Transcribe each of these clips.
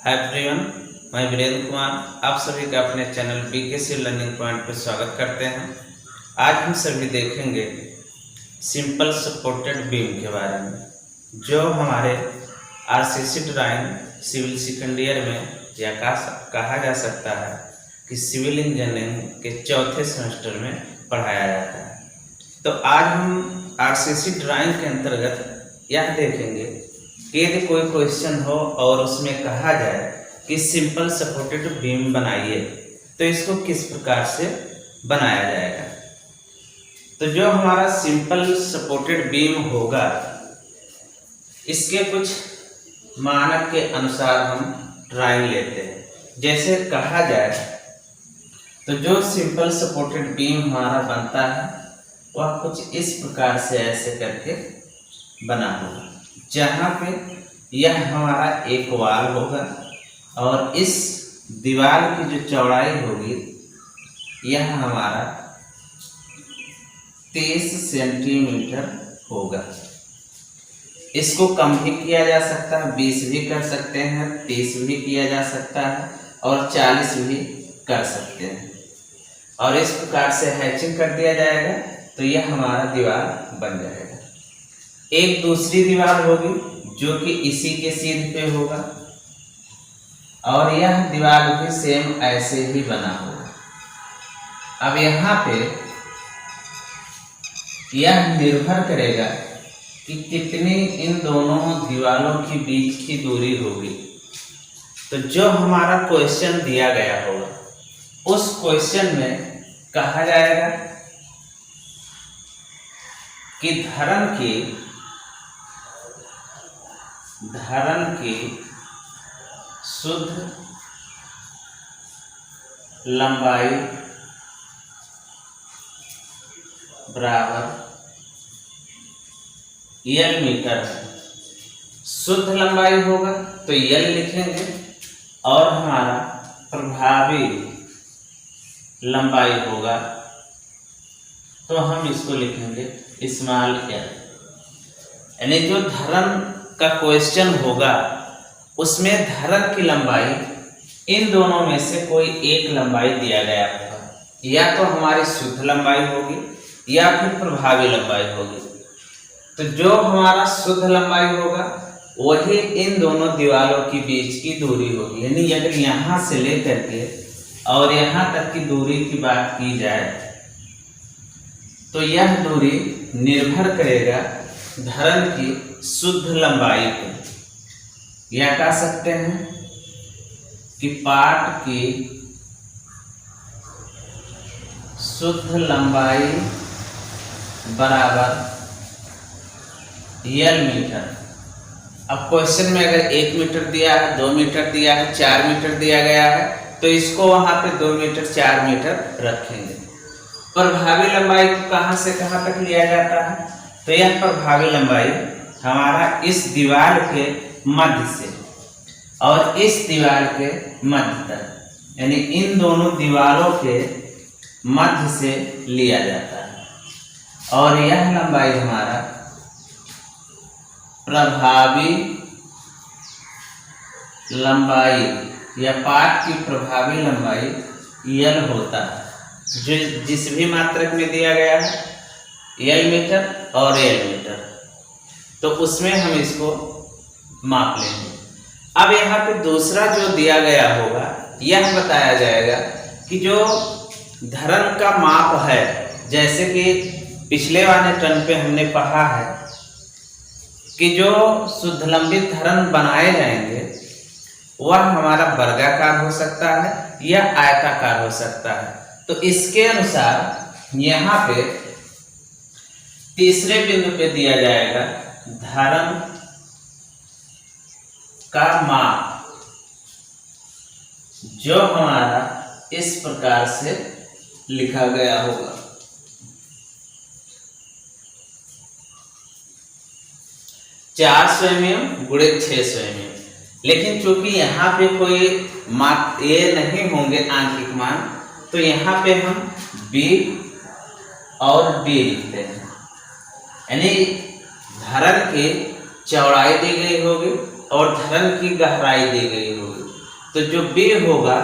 Hi everyone, मैं वीरेंद्र कुमार आप सभी का अपने चैनल बीकेसी लर्निंग पॉइंट पर स्वागत करते हैं। आज हम सभी देखेंगे सिंपल सपोर्टेड बीम के बारे में, जो हमारे RCC drawing civil second year में या कहा जा सकता है कि सिविल इंजीनियरिंग के चौथे सेमेस्टर में पढ़ाया जाता है। तो आज हम आरसीसी ड्राइंग के अंतर्गत यह देखेंगे कि यदि कोई क्वेश्चन हो और उसमें कहा जाए कि सिंपल सपोर्टेड बीम बनाइए तो इसको किस प्रकार से बनाया जाएगा। तो जो हमारा सिंपल सपोर्टेड बीम होगा, इसके कुछ मानक के अनुसार हम ड्राइंग लेते हैं। जैसे कहा जाए तो जो सिंपल सपोर्टेड बीम हमारा बनता है वह कुछ इस प्रकार से ऐसे करके बना होगा, जहाँ पे यह हमारा एक वाल होगा और इस दीवार की जो चौड़ाई होगी यह हमारा 30 सेंटीमीटर होगा। इसको कम भी किया जा सकता है, 20 भी कर सकते हैं, 30 भी किया जा सकता है और 40 भी कर सकते हैं। और इस प्रकार से हैचिंग कर दिया जाएगा तो यह हमारा दीवार बन जाएगा। एक दूसरी दीवार होगी जो कि इसी के सीध पे होगा और यह दीवार भी सेम ऐसे ही बना होगा। अब यहाँ पे यह निर्भर करेगा कि कितनी इन दोनों दीवारों के बीच की दूरी होगी। तो जो हमारा क्वेश्चन दिया गया होगा उस क्वेश्चन में कहा जाएगा कि धरन की शुद्ध लंबाई बराबर L मीटर है। शुद्ध लंबाई होगा तो L लिखेंगे और हमारा प्रभावी लंबाई होगा तो हम इसको लिखेंगे स्मॉल l। यानी जो धरन का क्वेश्चन होगा उसमें धरन की लंबाई इन दोनों में से कोई एक लंबाई दिया गया होगा, या तो हमारी शुद्ध लंबाई होगी या फिर प्रभावी लंबाई होगी। तो जो हमारा शुद्ध लंबाई होगा वही इन दोनों दीवारों के बीच की दूरी होगी। यानी अगर यहाँ से लेकर के और यहाँ तक की दूरी की बात की जाए तो यह दूरी निर्भर करेगा धरन की शुद्ध लंबाई पे, या कह सकते हैं कि पार्ट की शुद्ध लंबाई बराबर L मीटर। अब क्वेश्चन में अगर 1 मीटर दिया है, 2 मीटर दिया है, 4 मीटर दिया गया है तो इसको वहां पे 2 मीटर 4 मीटर रखेंगे। प्रभावी लंबाई को कहां से कहां तक लिया जाता है, तो यह प्रभावी लंबाई हमारा इस दीवार के मध्य से और इस दीवार के मध्य तक, यानी इन दोनों दीवारों के मध्य से लिया जाता है। और यह लंबाई हमारा प्रभावी लंबाई या पार्ट की प्रभावी लंबाई L होता है, जो जिस भी मात्रक में दिया गया है L मीटर और L मीटर, तो उसमें हम इसको माप लेंगे। अब यहाँ पे दूसरा जो दिया गया होगा यह बताया जाएगा कि जो धरन का माप है, जैसे कि पिछले वाले टर्म पे हमने पढ़ा है कि जो शुद्ध लंबित धरन बनाए जाएंगे वह हमारा वर्गाकार हो सकता है या आयताकार हो सकता है। तो इसके अनुसार यहाँ पे तीसरे बिंदु पे दिया जाएगा धरन का माप, जो हमारा इस प्रकार से लिखा गया होगा। चार स्वयं गुणे 6 स्वयं। लेकिन चूंकि यहाँ पे कोई माप ये नहीं होंगे आंशिक मान, तो यहाँ पे हम B और D लिखते हैं। यानी धरन की चौड़ाई दी गई होगी और धरन की गहराई दी गई होगी। तो जो बी होगा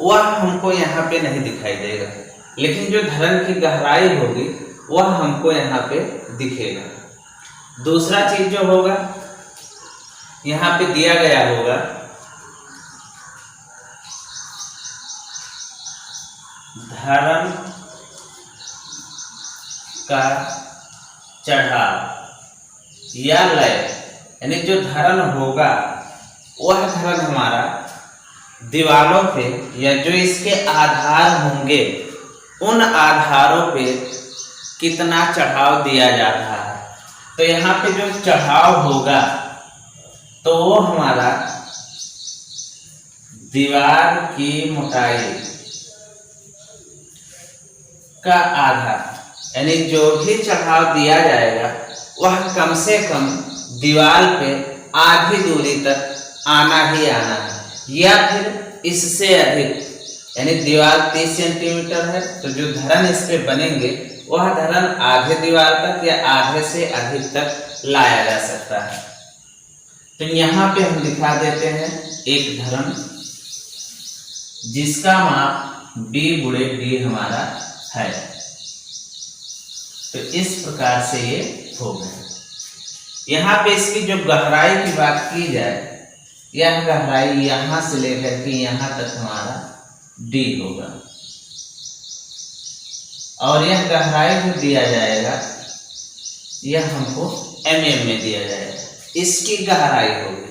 वह हमको यहाँ पे नहीं दिखाई देगा, लेकिन जो धरण की गहराई होगी वह हमको यहाँ पे दिखेगा। दूसरा चीज जो होगा यहाँ पे दिया गया होगा धरण का चढ़ाव या लय, यानी जो धरण होगा वह धरण हमारा दीवारों पे या जो इसके आधार होंगे उन आधारों पे कितना चढ़ाव दिया जा रहा है। तो यहाँ पे जो चढ़ाव होगा तो वो हमारा दीवार की मोटाई का आधा, यानी जो भी चढ़ाव दिया जाएगा वह कम से कम दीवार पे आधी दूरी तक आना ही आना है, या फिर इससे अधिक, यानी दीवार 30 सेंटीमीटर है तो जो धरण इस पे बनेंगे वह धरण आधे दीवार तक या आधे से अधिक तक लाया जा सकता है। तो यहाँ पे हम दिखा देते हैं एक धरण जिसका माप b गुणे d हमारा है। तो इस प्रकार से ये हो गया। यहाँ पे इसकी जो गहराई की बात की जाए, यह गहराई यहाँ से लेकर के यहाँ तक हमारा d होगा, और यह गहराई जो दिया जाएगा यह हमको mm में दिया जाएगा, इसकी गहराई होगी।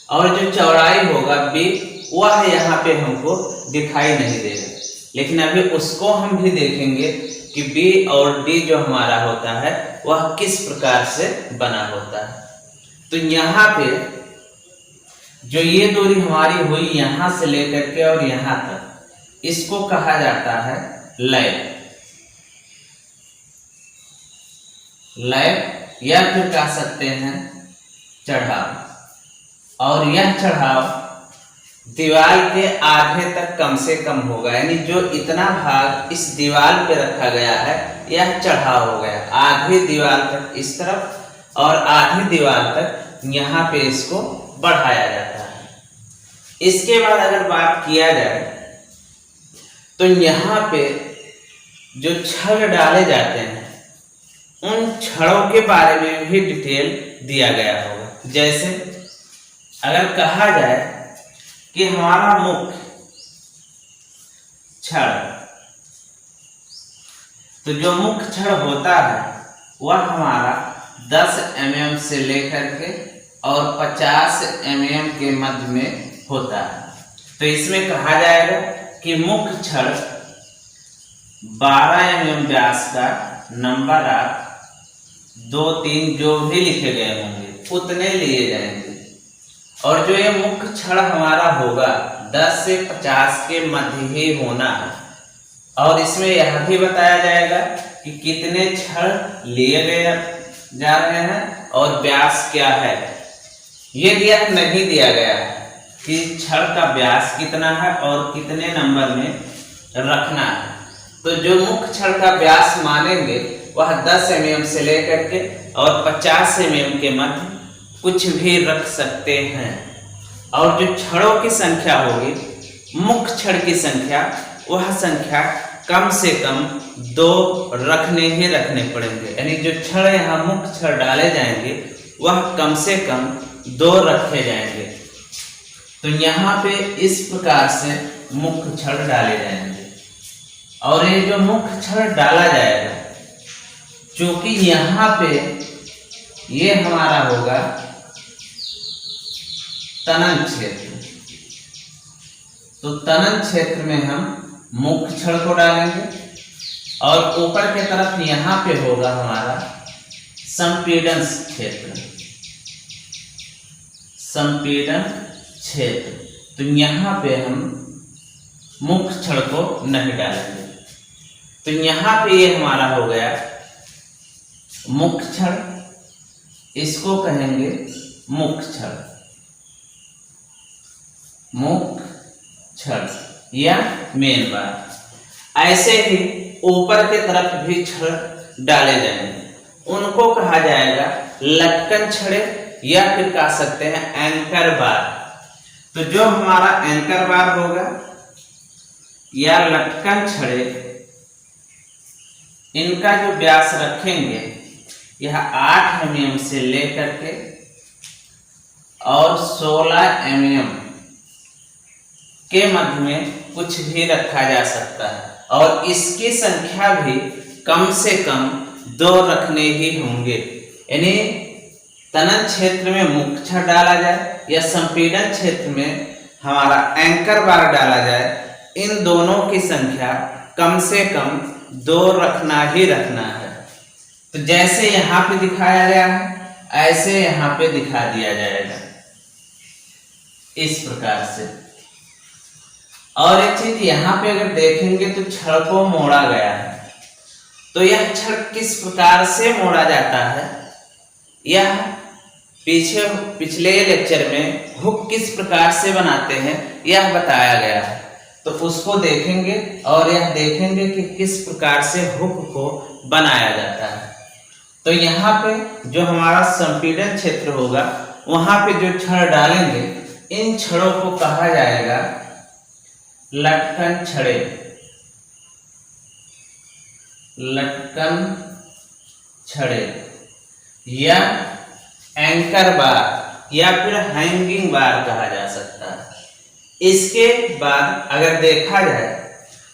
और जो चौड़ाई होगा b वह यहाँ पे हमको दिखाई नहीं देगा, लेकिन अभी उसको हम भी देखेंगे कि b और d जो हमारा होता है वह किस प्रकार से बना होता है। तो यहाँ पे जो ये दूरी हमारी हुई यहाँ से लेकर के और यहाँ तक, इसको कहा जाता है लय, या फिर कह सकते हैं चढ़ाव। और यह चढ़ाव दीवार के आधे तक कम से कम होगा, यानी जो इतना भाग इस दीवार पे रखा गया है यह चढ़ाव हो गया, आधी दीवार तक इस तरफ और आधी दीवार तक यहाँ पे इसको बढ़ाया जाता है। इसके बाद अगर बात किया जाए तो यहाँ पे जो छड़ डाले जाते हैं उन छड़ों के बारे में भी डिटेल दिया गया होगा। जैसे अगर कहा जाए कि हमारा मुख्य छड़, तो जो मुख्य छड़ होता है वह हमारा 10 mm से लेकर के और 50 mm के मध्य में होता है। तो इसमें कहा जाएगा कि मुख्य छड़ 12 mm व्यास का नंबर आप 2, 3 जो भी लिखे गए होंगे उतने लिए जाएंगे, और जो ये मुख्य छड़ हमारा होगा 10 से 50 के मध्य ही होना है। और इसमें यह भी बताया जाएगा कि कितने छड़ लिए गए जा रहे हैं और व्यास क्या है। ये नहीं दिया गया है कि छड़ का व्यास कितना है और कितने नंबर में रखना है। तो जो मुख्य छड़ का व्यास मानेंगे वह 10 mm से लेकर के और 50 mm के मध्य कुछ भी रख सकते हैं। और जो छड़ों की संख्या होगी, मुख्य छड़ की संख्या, वह संख्या कम से कम 2 रखने पड़ेंगे, यानी जो छड़ यहाँ मुख्य छड़ डाले जाएंगे वह कम से कम 2 रखे जाएंगे। तो यहाँ पे इस प्रकार से मुख्य छड़ डाले जाएंगे। और ये जो मुख्य छड़ डाला जाएगा, क्योंकि यहाँ पे ये हमारा होगा तनन क्षेत्र, तो तनन क्षेत्र में हम मुख्य छड़ को डालेंगे। और ऊपर के तरफ यहाँ पे होगा हमारा संपीड़न क्षेत्र, संपीड़न क्षेत्र। तो यहाँ पे हम मुख्य छड़ को नहीं डालेंगे। तो यहाँ पे ये हमारा हो गया मुख्य छड़, इसको कहेंगे मुख्य छड़, मुख्य छड़ या मेन बार। ऐसे ही ऊपर के तरफ भी छड़ डाले जाएंगे, उनको कहा जाएगा लटकन छड़े या फिर कह सकते हैं एंकर बार। तो जो हमारा एंकर बार होगा या लटकन छड़े, इनका जो व्यास रखेंगे यह 8 mm से लेकर के और 16 mm के मध्य में कुछ भी रखा जा सकता है, और इसकी संख्या भी कम से कम 2 रखने ही होंगे। यानी तनन क्षेत्र में मुख्य छड़ डाला जाए या संपीड़न क्षेत्र में हमारा एंकर बार डाला जाए, इन दोनों की संख्या कम से कम 2 रखना ही रखना है। तो जैसे यहाँ पे दिखाया गया है ऐसे यहाँ पे दिखा दिया जाएगा इस प्रकार से। और एक चीज यहाँ पे अगर देखेंगे तो छड़ को मोड़ा गया है, तो यह छड़ किस प्रकार से मोड़ा जाता है, यह पिछले लेक्चर में हुक किस प्रकार से बनाते हैं यह बताया गया है। तो उसको देखेंगे और यह देखेंगे कि किस प्रकार से हुक को बनाया जाता है। तो यहाँ पे जो हमारा संपीड़न क्षेत्र होगा वहां पे जो छड़ डालेंगे, इन छड़ों को कहा जाएगा लटकन छड़े, लटकन छड़े या एंकर बार या फिर हैंगिंग बार कहा जा सकता है। इसके बाद अगर देखा जाए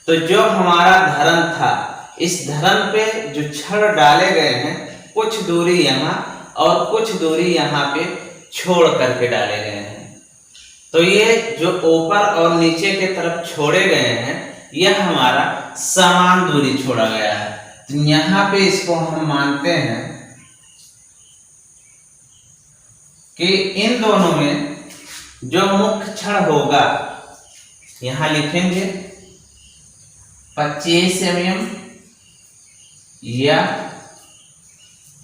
तो जो हमारा धरन था, इस धरन पे जो छड़ डाले गए हैं कुछ दूरी यहाँ और कुछ दूरी यहाँ पे छोड़ करके डाले गए हैं। तो ये जो ऊपर और नीचे के तरफ छोड़े गए हैं यह हमारा समान दूरी छोड़ा गया है। तो यहाँ पे इसको हम मानते हैं कि इन दोनों में जो मुख्य छड़ होगा, यहां लिखेंगे 25 mm या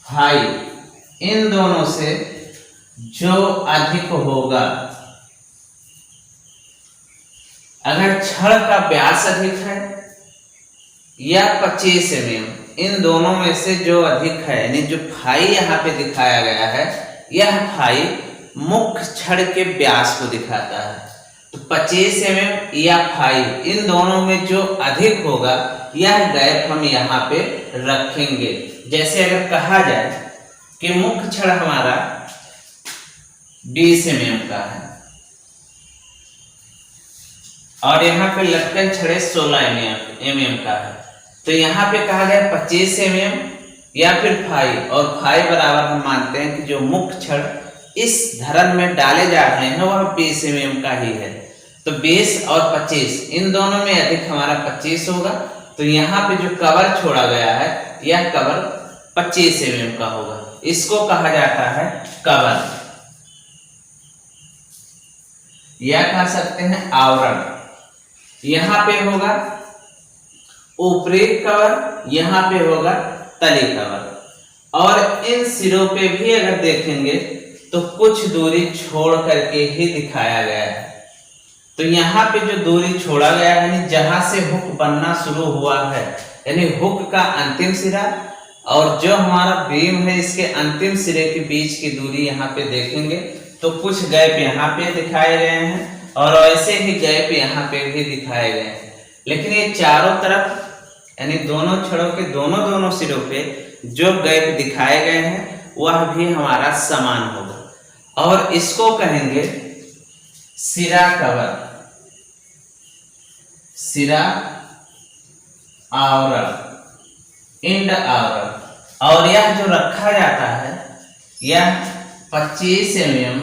5, इन दोनों से जो अधिक होगा, अगर छड़ का व्यास अधिक है या 25 mm, इन दोनों में से जो अधिक है, यानी जो फाई यहाँ पे दिखाया गया है, यह फाई मुख्य छड़ के व्यास को दिखाता है। तो 25 mm या फाई, इन दोनों में जो अधिक होगा यह गैप हम यहाँ पे रखेंगे। जैसे अगर कहा जाए कि मुख्य छड़ हमारा 20 mm का है और यहाँ पे लटकन छड़े 16 mm का है, तो यहाँ पे कहा गया 25 mm या फिर फाई, और फाई बराबर हम मानते हैं कि जो मुख्य छड़ इस धरन में डाले जा रहे हैं वह 20 mm का ही है। तो 20 और 25 इन दोनों में अधिक हमारा 25 होगा। तो यहाँ पे जो कवर छोड़ा गया है यह कवर 25 mm का होगा, इसको कहा जाता है कवर या कह सकते हैं आवरण। यहाँ पे होगा ऊपरी कवर, यहाँ पे होगा तली कवर, और इन सिरों पे भी अगर देखेंगे तो कुछ दूरी छोड़ करके ही दिखाया गया है। तो यहाँ पे जो दूरी छोड़ा गया है, यानी जहां से हुक बनना शुरू हुआ है, यानी हुक का अंतिम सिरा और जो हमारा बीम है इसके अंतिम सिरे के बीच की दूरी यहाँ पे देखेंगे तो कुछ गैप यहाँ पे दिखाए गए हैं और ऐसे ही गैप यहाँ पे भी दिखाए गए हैं। लेकिन ये चारों तरफ यानी दोनों छड़ों के दोनों सिरों पे जो गैप दिखाए गए हैं वह भी हमारा समान होगा, और इसको कहेंगे सिरा कवर, सिरा आवरण, इंड आवरण। और यह जो रखा जाता है यह 25 mm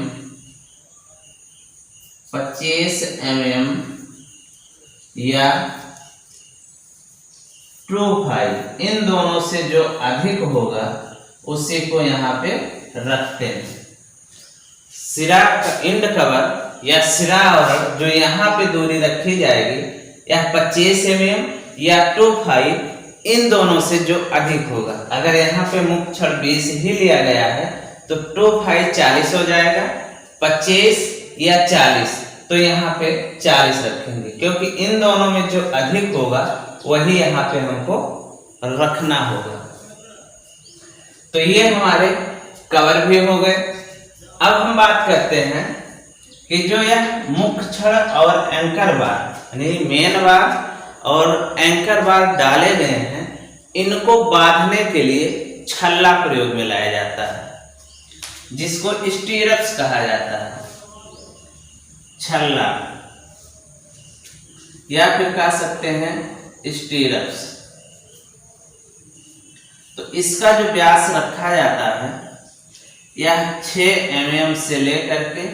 या 25, इन दोनों से जो अधिक होगा उसी को यहाँ पे रखते हैं। सिरा इंड कवर या सिरा आवरण जो यहाँ पे दूरी रखी जाएगी यह 25 mm या 25, इन दोनों से जो अधिक होगा। अगर यहाँ पे मुख्य छड़ 20 ही लिया गया है तो 25 40 हो जाएगा, 25 या 40 तो यहाँ पे 40 रखेंगे, क्योंकि इन दोनों में जो अधिक होगा वही यहाँ पे हमको रखना होगा। तो ये हमारे कवर भी हो गए। अब हम बात करते हैं कि जो यह मुख्य छड़ और एंकर बार यानी मेन बार और एंकर बार डाले गए हैं, इनको बांधने के लिए छल्ला प्रयोग में लाया जाता है, जिसको स्टीरप्स कहा जाता है। छल्ला या फिर कह सकते हैं स्टीरप्स। तो इसका जो व्यास रखा जाता है यह 6 mm से लेकर के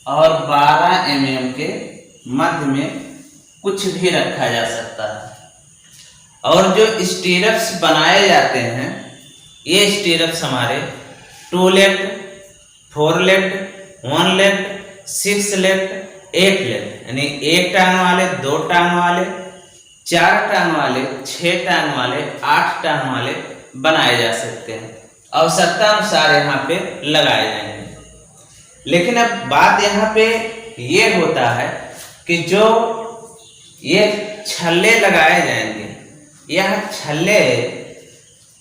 और 12 mm के मध्य में कुछ भी रखा जा सकता है। और जो स्टीरप्स बनाए जाते हैं, ये स्टीरप्स हमारे 2 leg, 4 leg, 1 leg, 6 leg, 8 leg यानी 1 टांग वाले, 2 टांग वाले, 4 टांग वाले, 6 टांग वाले, 8 टांग वाले बनाए जा सकते हैं। आवश्यकता अनुसार यहाँ पे लगाए जाएंगे। लेकिन अब बात यहाँ पे ये होता है कि जो ये छल्ले लगाए जाएंगे, यह छल्ले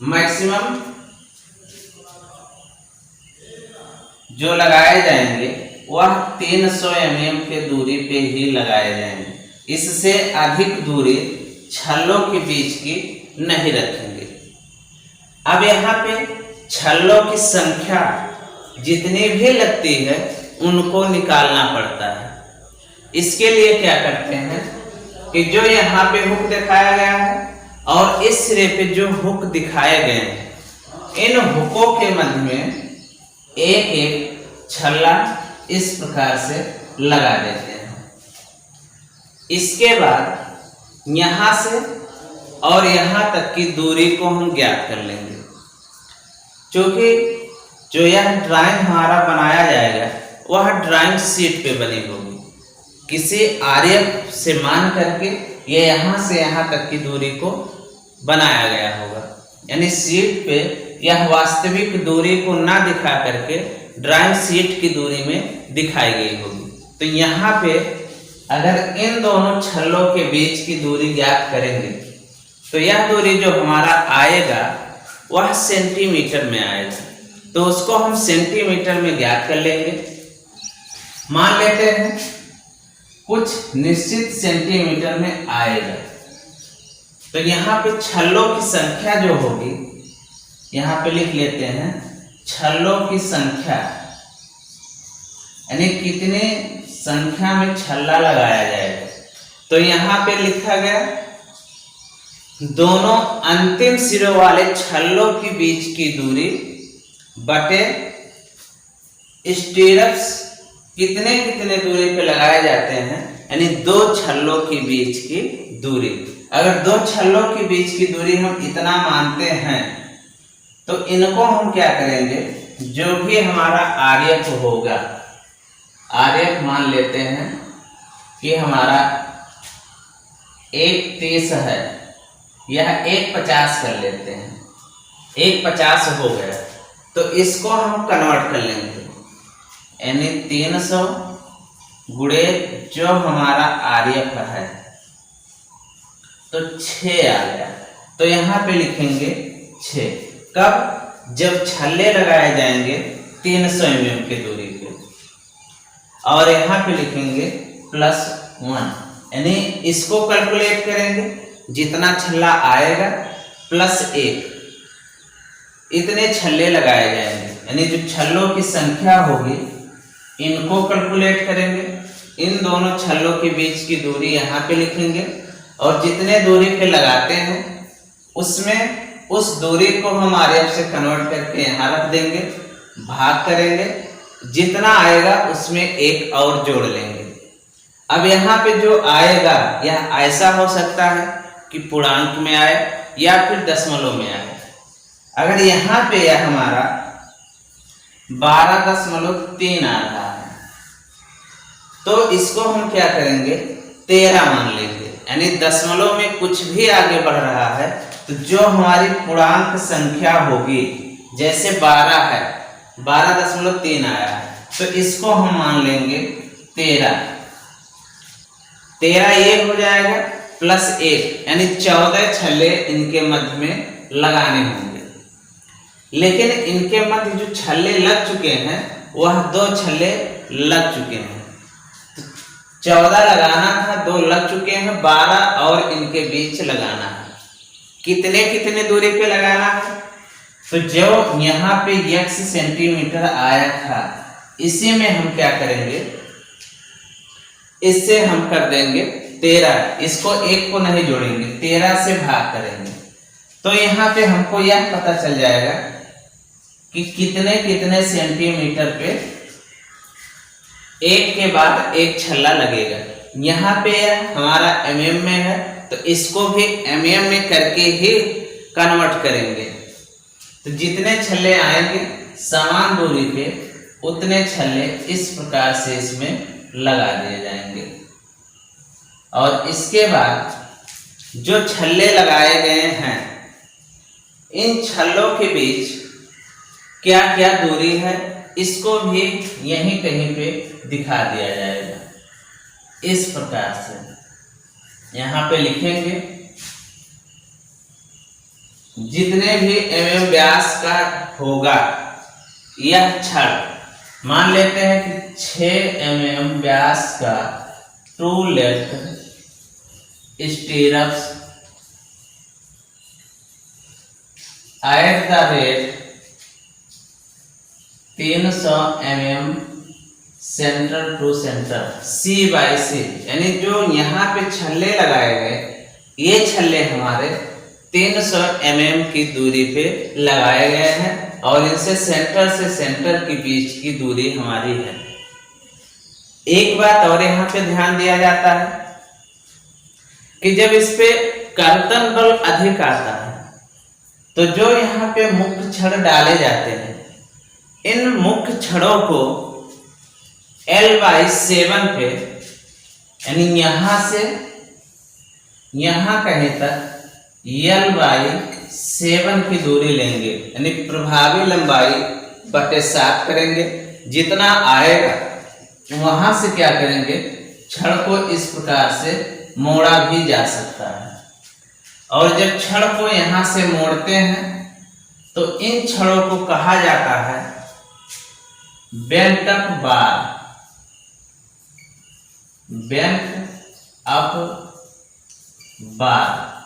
मैक्सिमम जो लगाए जाएंगे वह 300 mm के दूरी पे ही लगाए जाएंगे। इससे अधिक दूरी छल्लों के बीच की नहीं रखेंगे। अब यहाँ पे छल्लों की संख्या जितनी भी लगती है उनको निकालना पड़ता है। इसके लिए क्या करते हैं कि जो यहाँ पे हुक दिखाया गया है और इस सिरे पे जो हुक दिखाए गए हैं, इन हुकों के मध्य में एक एक छल्ला इस प्रकार से लगा देते हैं। इसके बाद यहाँ से और यहाँ तक की दूरी को हम ज्ञात कर लेंगे। क्योंकि जो यह ड्राइंग हमारा बनाया जाएगा वह ड्राइंग शीट पे बनी होगी। किसी आरेख से मान करके ये यहाँ से यहाँ तक की दूरी को बनाया गया होगा, यानी शीट पे यह वास्तविक दूरी को ना दिखा करके ड्राइंग शीट की दूरी में दिखाई गई होगी। तो यहाँ पे अगर इन दोनों छल्लों के बीच की दूरी ज्ञात करेंगे तो यह दूरी जो हमारा आएगा वह सेंटीमीटर में आएगा। तो उसको हम सेंटीमीटर में ज्ञात कर लेंगे। मान लेते हैं कुछ निश्चित सेंटीमीटर में आएगा। तो यहाँ पे छल्लों की संख्या जो होगी, यहाँ पे लिख लेते हैं छल्लों की संख्या, यानी कितने संख्या में छल्ला लगाया जाएगा। तो यहाँ पे लिखा गया दोनों अंतिम सिरों वाले छल्लों के बीच की दूरी बटे स्टीरप्स कितने कितने दूरी पे लगाए जाते हैं, यानी 2 छल्लों के बीच की दूरी। अगर 2 छल्लों के बीच की दूरी हम इतना मानते हैं तो इनको हम क्या करेंगे, जो भी हमारा आरेख होगा, आरेख मान लेते हैं कि हमारा 1.30 है, यह 1.50 कर लेते हैं। 1.50 हो गया तो इसको हम कन्वर्ट कर लेंगे, यानी 300 गुणे जो हमारा आरेख है तो 6 आ गया। तो यहाँ पे लिखेंगे 6। कब? जब छल्ले लगाए जाएंगे 300 mm की दूरी पे। और यहाँ पे लिखेंगे +1, यानी इसको कैलकुलेट करेंगे, जितना छल्ला आएगा +1, इतने छल्ले लगाए जाएंगे। यानी जो छल्लों की संख्या होगी इनको कैलकुलेट करेंगे, इन दोनों छल्लों के बीच की दूरी यहाँ पे लिखेंगे और जितने दूरी पे लगाते हैं उसमें उस दूरी को हम आरेख से कन्वर्ट करके यहाँ रख देंगे, भाग करेंगे, जितना आएगा उसमें 1 और जोड़ लेंगे। अब यहाँ पे जो आएगा यह ऐसा हो सकता है कि पूर्णांक में आए या फिर दशमलव में आए। अगर यहाँ पे यह हमारा 12.3 आ रहा है तो इसको हम क्या करेंगे, 13 मान लेंगे। यानी दशमलव में कुछ भी आगे बढ़ रहा है तो जो हमारी पूर्णांक संख्या होगी, जैसे 12 है, 12.3 आया है तो इसको हम मान लेंगे 13। 13 ये हो जाएगा +1, यानी 14 छल्ले इनके मध्य में लगाने होंगे। लेकिन इनके मध्य जो छल्ले लग चुके हैं वह 2 छल्ले लग चुके हैं। 14 लगाना था, 2 लग चुके हैं, 12 और इनके बीच लगाना है। कितने कितने दूरी पे लगाना है? तो जो यहाँ पे x सेंटीमीटर आया था, इसी में हम क्या करेंगे, इससे हम कर देंगे 13, इसको 1 को नहीं जोड़ेंगे, 13 से भाग करेंगे। तो यहाँ पे हमको यह पता चल जाएगा कि कितने कितने सेंटीमीटर पे एक के बाद एक छल्ला लगेगा। यहाँ पे हमारा mm में है, तो इसको भी mm में करके ही कन्वर्ट करेंगे। तो जितने छल्ले आएंगे समान दूरी पे, उतने छल्ले इस प्रकार से इसमें लगा दिए जाएंगे। और इसके बाद जो छल्ले लगाए गए हैं, इन छल्लों के बीच क्या क्या दूरी है, इसको भी यहीं कहीं पे दिखा दिया जाएगा। इस प्रकार से यहाँ पे लिखेंगे जितने भी mm व्यास का होगा यह छड़, मान लेते हैं कि 6 mm व्यास का true length stirrups at the rate 300 mm centre to centre C/C, यानी जो यहाँ पे छल्ले लगाए गए, ये छल्ले हमारे 300 mm की दूरी पे लगाए गए हैं और इनसे सेंटर से सेंटर के बीच की दूरी हमारी है। एक बात और यहाँ पे ध्यान दिया जाता है कि जब इस पे कर्तन बल अधिक आता है, तो जो यहाँ पे मुख्य छड़ डाले जाते हैं, इन मुख्य छड़ों को L/7 पे, यानी यहां से यहां कहीं तक L/7 की दूरी लेंगे, यानी प्रभावी लंबाई बटे 7 करेंगे। जितना आएगा वहां से क्या करेंगे, छड़ को इस प्रकार से मोड़ा भी जा सकता है। और जब छड़ को यहां से मोड़ते हैं तो इन छड़ों को कहा जाता है बेंट अप बार, बेंट अप बार।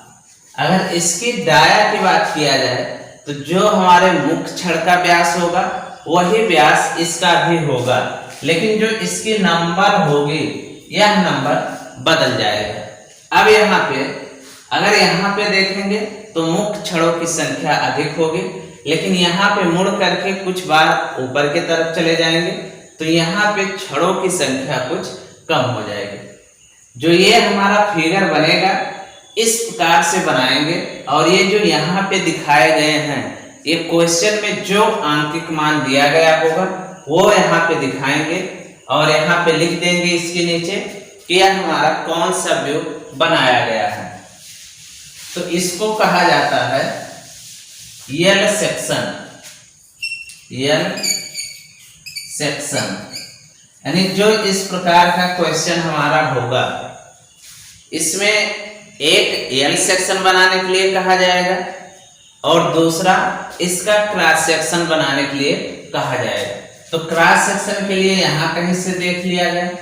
अगर इसकी डाया की बात किया जाए तो जो हमारे मुख्य छड़ का व्यास होगा वही व्यास इसका भी होगा, लेकिन जो इसकी नंबर होगी यह नंबर बदल जाएगा। अब यहाँ पे अगर यहाँ पे देखेंगे तो मुख्य छड़ों की संख्या अधिक होगी, लेकिन यहाँ पे मुड़ करके कुछ बार ऊपर की तरफ चले जाएंगे तो यहाँ पे छड़ों की संख्या कुछ कम हो जाएगी। जो ये हमारा फिगर बनेगा इस प्रकार से बनाएंगे, और ये जो यहाँ पे दिखाए गए हैं, ये क्वेश्चन में जो आंकिक मान दिया गया होगा वो यहाँ पे दिखाएंगे और यहाँ पे लिख देंगे इसके नीचे कि यह हमारा कौन सा व्यू बनाया गया है। तो इसको कहा जाता है यल सेक्शन, यल सेक्शन, यानी जो इस प्रकार का क्वेश्चन हमारा होगा, इसमें एक यल सेक्शन बनाने के लिए कहा जाएगा और दूसरा इसका क्रॉस सेक्शन बनाने के लिए कहा जाएगा। तो क्रॉस सेक्शन के लिए यहाँ कहीं से देख लिया जाए,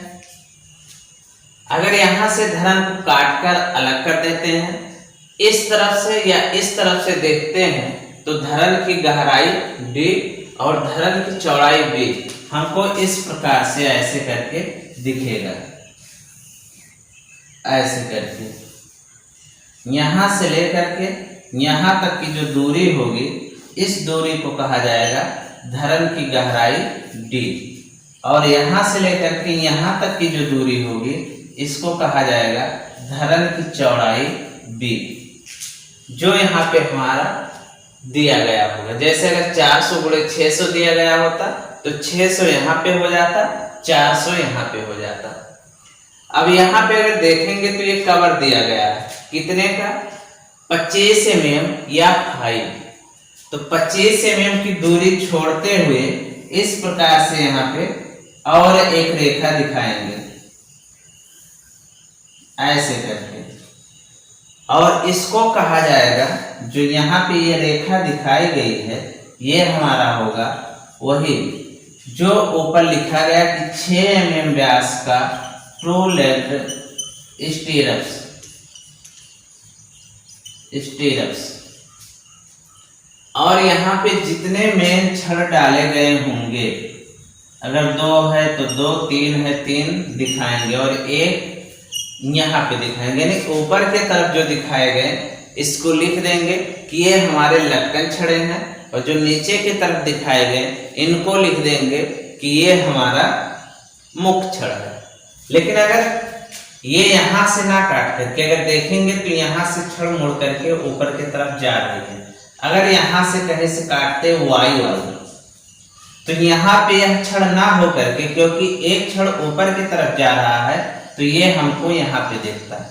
अगर यहाँ से धरन को काट कर अलग कर देते हैं, इस तरफ से या इस तरफ से देखते हैं, तो धरन की गहराई d और धरन की चौड़ाई b हमको इस प्रकार से ऐसे करके दिखेगा। ऐसे करके यहां से लेकर के यहां तक की जो दूरी होगी, इस दूरी को कहा जाएगा धरन की गहराई d, और यहां से लेकर के यहां तक की जो दूरी होगी इसको कहा जाएगा धरन की चौड़ाई b, जो यहाँ पे हमारा दिया गया होगा। जैसे अगर 400 गुणे 600 दिया गया होता तो 600 यहाँ पे हो जाता, 400 यहाँ पे हो जाता। अब यहाँ पे अगर देखेंगे तो ये कवर दिया गया है कितने का, 25 mm या 5, तो 25 mm की दूरी छोड़ते हुए इस प्रकार से यहाँ पे और एक रेखा दिखाएंगे ऐसे करके, और इसको कहा जाएगा, जो यहाँ पे ये रेखा दिखाई गई है ये हमारा होगा वही जो ऊपर लिखा गया कि 6 mm व्यास का ट्रू लेग्ड स्टीरअप्स। और यहाँ पे जितने मेन छड़ डाले गए होंगे, अगर 2 है तो 2, 3 है 3 दिखाएंगे और 1 यहाँ पे दिखाएंगे। यानी ऊपर के तरफ जो दिखाए गए इसको लिख देंगे कि ये हमारे लटकन छड़े हैं, और जो नीचे की तरफ दिखाए गए इनको लिख देंगे कि ये हमारा मुख्य छड़ है। लेकिन अगर ये यहाँ से ना काट करके अगर देखेंगे तो यहाँ से छड़ मुड़ करके ऊपर की तरफ जा रही है। अगर यहाँ से कहीं से काटते वाई तो यहाँ पे यह छड़ ना हो करके, क्योंकि एक छड़ ऊपर की तरफ जा रहा है तो ये हमको यहाँ पे दिखता है,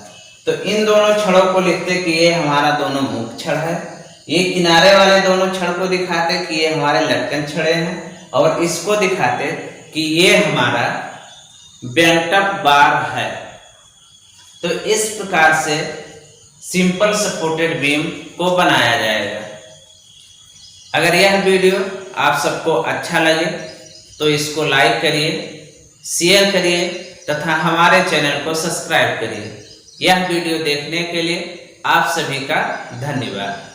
तो इन दोनों छड़ों को लिखते कि ये हमारा दोनों मुख्य छड़ है। ये किनारे वाले दोनों छड़ को दिखाते कि ये हमारे लटकन छड़े हैं, और इसको दिखाते कि ये हमारा बेंटअप बार है। तो इस प्रकार से सिंपल सपोर्टेड बीम को बनाया जाएगा। अगर यह वीडियो आप सबको अच्छा लगे तो इसको लाइक करिए, शेयर करिए तथा हमारे चैनल को सब्सक्राइब करिए। यह वीडियो देखने के लिए आप सभी का धन्यवाद।